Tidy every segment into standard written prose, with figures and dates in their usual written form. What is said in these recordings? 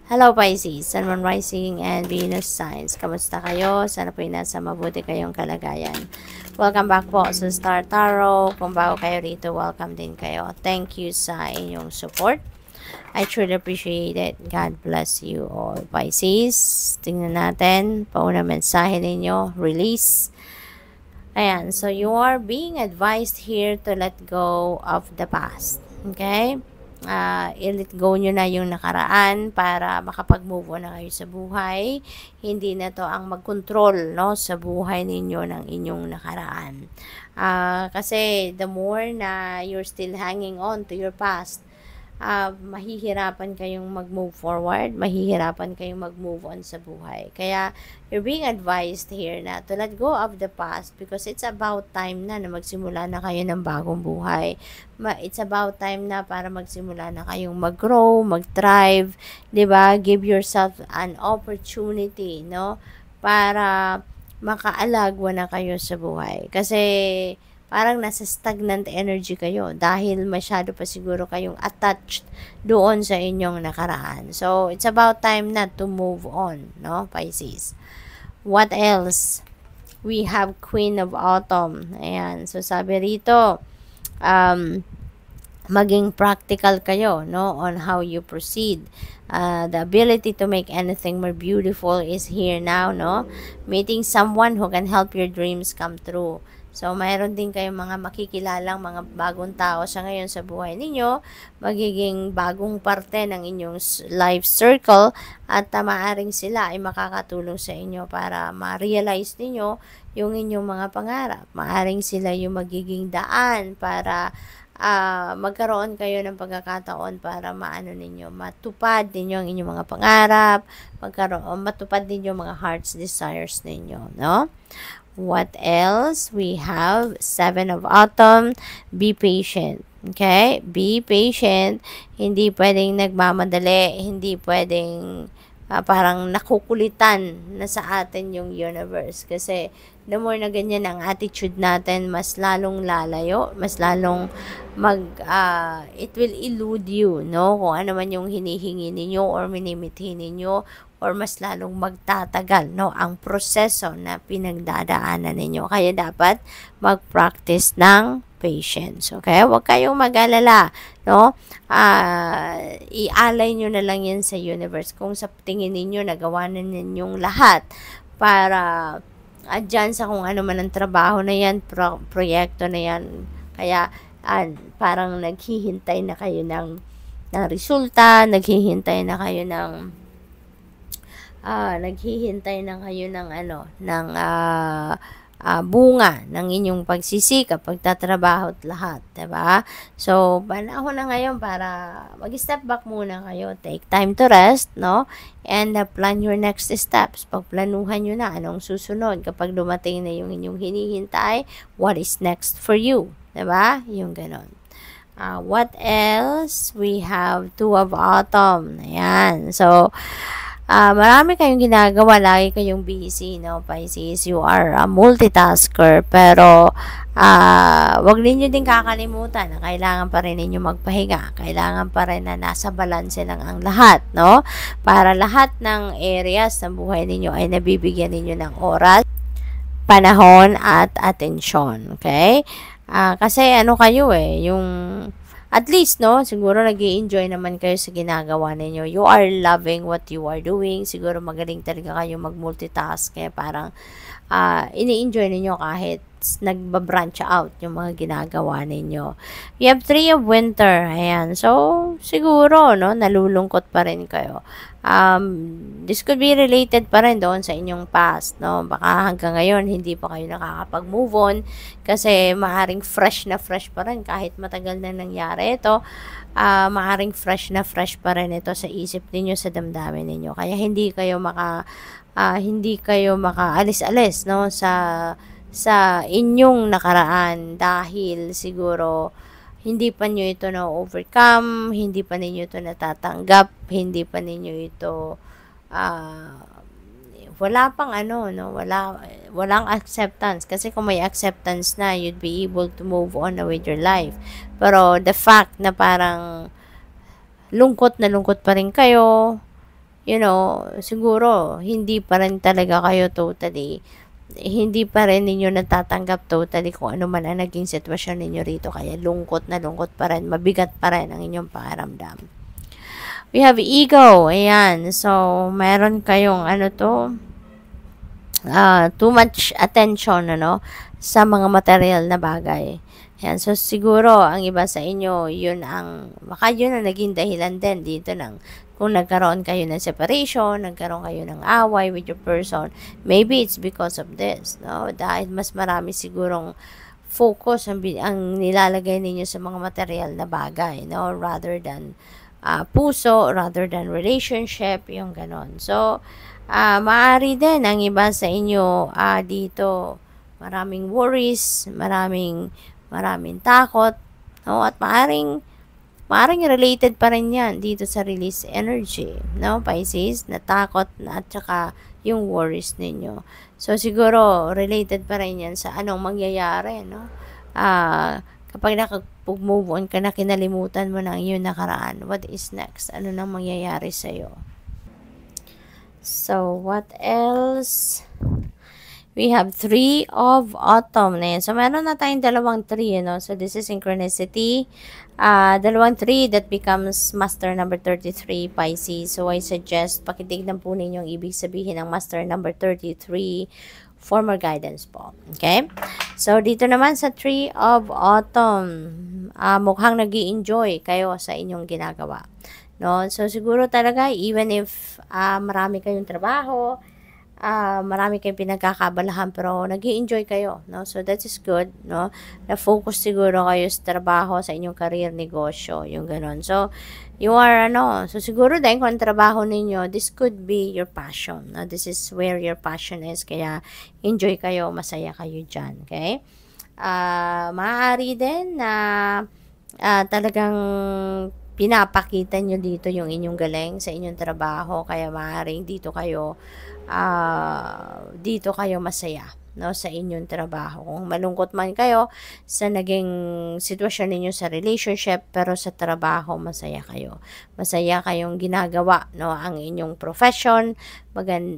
Hello Pisces, Sun, Moon, Rising, and Venus signs. Kamusta kayo? Sana po nasa mabuti kayong kalagayan. Welcome back po sa Star Tarot. Kung bago kayo rito, welcome din kayo. Thank you sa inyong support. I truly appreciate it. God bless you all. Pisces, tingnan natin. Pauna mensahe ninyo. Release. Ayan, so you are being advised here to let go of the past. Okay? I-let go nyo na yung nakaraan para makapag-move on na kayo sa buhay. Hindi na to ang mag-control, no, sa buhay ninyo ng inyong nakaraan. Kasi the more na you're still hanging on to your past, mahihirapan kayong mag-move forward, mahihirapan kayong mag-move on sa buhay. Kaya, you're being advised here na to let go of the past because it's about time na magsimula na kayo ng bagong buhay. It's about time na para magsimula na kayong mag-grow, mag-thrive, 'di ba? Give yourself an opportunity, no? Para makaalagwa na kayo sa buhay. Kasi parang nasa stagnant energy kayo dahil masyado pa siguro kayong attached doon sa inyong nakaraan. So, it's about time na to move on, no, Pisces. What else? We have Queen of Autumn. Ayan. So, sabi rito, maging practical kayo, no, on how you proceed. The ability to make anything more beautiful is here now, no? Meeting someone who can help your dreams come true. So, mayroon din kayong mga makikilalang mga bagong tao sa ngayon sa buhay ninyo, magiging bagong parte ng inyong life circle at maaaring sila ay makakatulong sa inyo para ma-realize ninyo yung inyong mga pangarap. Maaaring sila yung magiging daan para magkaroon kayo ng pagkakataon para matupad ninyo ang inyong mga pangarap, matupad ninyo mga heart's desires ninyo, no? What else? We have Seven of Autumn. Be patient. Okay? Be patient. Hindi pwedeng nagmamadali. Hindi pwedeng parang nakukulitan na sa atin yung universe. Kasi the more na ganyan ang attitude natin, mas lalong lalayo, mas lalong it will elude you, no? Kung ano man yung hinihingi ninyo or minimithi ninyo, or mas lalong magtatagal, no, ang proseso na pinagdadaanan ninyo. Kaya dapat mag-practice ng patience. Okay? Huwag kayong mag-alala, no? Ialay nyo na lang yan sa universe. Kung sa tingin ninyo, nagawa na ninyong lahat para dyan sa kung ano man ang trabaho na yan, proyekto na yan. Kaya, parang naghihintay na kayo ng resulta, naghihintay na kayo ng bunga ng inyong pagsisikap, pagtatrabaho at lahat, diba? So, panahon na ngayon para mag-step back muna kayo. Take time to rest, no? And plan your next steps. Pagplanuhan nyo na anong susunod kapag dumating na yung inyong hinihintay, what is next for you, diba? Yung ganon. What else? We have Two of Autumn. Ayan. So, marami kayong ginagawa, lagi kayong busy, no, Pisces. You are a multitasker, pero wag ninyo din kakalimutan na kailangan pa rin ninyo magpahinga. Kailangan pa rin na nasa balanse lang ang lahat, no? Para lahat ng areas ng buhay ninyo ay nabibigyan ninyo ng oras, panahon, at atensyon. Okay? Kasi ano kayo yung at least, no, siguro nag-i-enjoy naman kayo sa ginagawa ninyo. You are loving what you are doing. Siguro magaling talaga kayo mag-multitask. Kaya parang ini-enjoy ninyo kahit nagbabranch out yung mga ginagawa ninyo. You have Three of Winter. Ayan. So, siguro, no, nalulungkot pa rin kayo. This could be related pa rin doon sa inyong past, no? Baka hanggang ngayon hindi pa kayo nakakapag-move on kasi maaring fresh na fresh pa rin kahit matagal na nangyari ito. Maaring fresh na fresh pa rin ito sa isip ninyo, sa damdamin ninyo. Kaya hindi kayo makaalis-alis, no, sa inyong nakaraan dahil siguro hindi pa nyo ito na-overcome, hindi pa ninyo ito natatanggap, hindi pa ninyo ito wala pang walang acceptance. Kasi kung may acceptance na, you'd be able to move on with your life. Pero the fact na parang lungkot na lungkot pa rin kayo, siguro hindi pa rin talaga kayo totally, hindi pa rin ninyo natatanggap totally kung ano man ang naging sitwasyon ninyo rito. Kaya lungkot na lungkot pa rin, mabigat pa rin ang inyong pakiramdam. We have ego. Ayan. So, meron kayong too much attention, sa mga material na bagay. Ayan. So, siguro, ang iba sa inyo, baka yun ang naging dahilan din dito kung nagkaroon kayo ng separation, nagkaroon kayo ng away with your person, maybe it's because of this, no? Dahil mas marami sigurong focus ang nilalagay ninyo sa mga material na bagay, no? Rather than puso, rather than relationship, yung ganon. So, maaari din ang iba sa inyo dito, maraming worries, maraming takot, no? At maaring related pa rin yan dito sa release energy, no, Pisces, natakot na at saka yung worries ninyo. So, siguro, related pa rin yan sa anong mangyayari, no? Kapag nakapag-move on ka na, kinalimutan mo na yung nakaraan, what is next? Ano nang mangyayari sa'yo? So, what else? We have 3 of autumn na yan. So, meron na tayong dalawang 3, So, this is synchronicity. Dalawang 3 that becomes master number 33, Pisces. So, I suggest, pakitignan po ninyo ang ibig sabihin ng master number 33 for more guidance po. Okay? So, dito naman sa 3 of autumn, mukhang nag-i-enjoy kayo sa inyong ginagawa. No? So, siguro talaga, even if marami kayong trabaho, marami kayong pinagkakabalahan pero nag-i-enjoy kayo, no? So that is good, no? Na-focus siguro kayo sa trabaho, sa inyong career, negosyo, yung ganon. So, you are, so siguro dahil kung trabaho ninyo, this could be your passion, no? This is where your passion is, kaya enjoy kayo, masaya kayo dyan, okay? Maaari din na talagang pinapakita nyo dito yung inyong galing sa inyong trabaho, kaya maaaring dito kayo masaya, no, sa inyong trabaho. Kung malungkot man kayo sa naging sitwasyon ninyo sa relationship, pero sa trabaho masaya kayo. Masaya kayong ginagawa, no, ang inyong profession,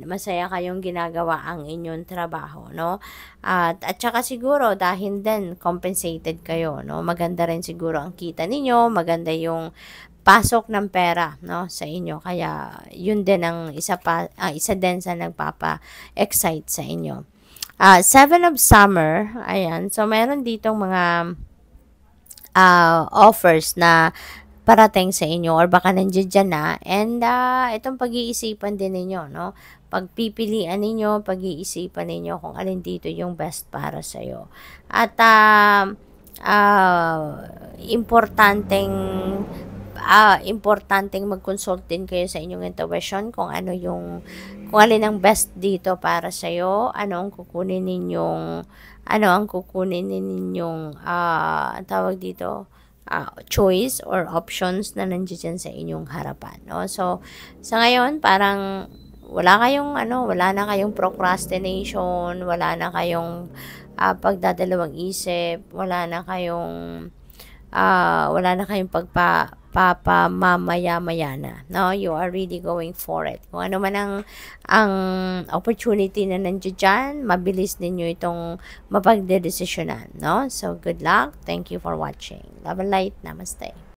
masaya kayong ginagawa ang inyong trabaho, no? At saka siguro dahil din compensated kayo, no? Maganda rin siguro ang kita ninyo, maganda yung pasok ng pera, no, sa inyo. Kaya yun din ang isa din sa nagpapa-excite sa inyo. 7 of summer, ayan. So meron ditong mga offers na parating sa inyo or baka nandiyan na, and itong pag-iisipan din ninyo, no? Pagpipilian ninyo, pag-iisipan ninyo kung alin dito yung best para sa iyo. At importanteng mag-consult din kayo sa inyong intuition kung alin ang best dito para sa iyo, ano ang kukunin ninyong tawag dito, choice or options na nandiyan sa inyong harapan, no? So, sa ngayon parang wala na kayong procrastination, wala na kayong pagdadalawang isip, wala na kayong papamamaya-maya na, no? You are really going for it. Kung ano man ang opportunity na nandiyan dyan, mabilis ninyo itong mapagdedesisyonan, no? So, good luck. Thank you for watching. Love and light. Namaste.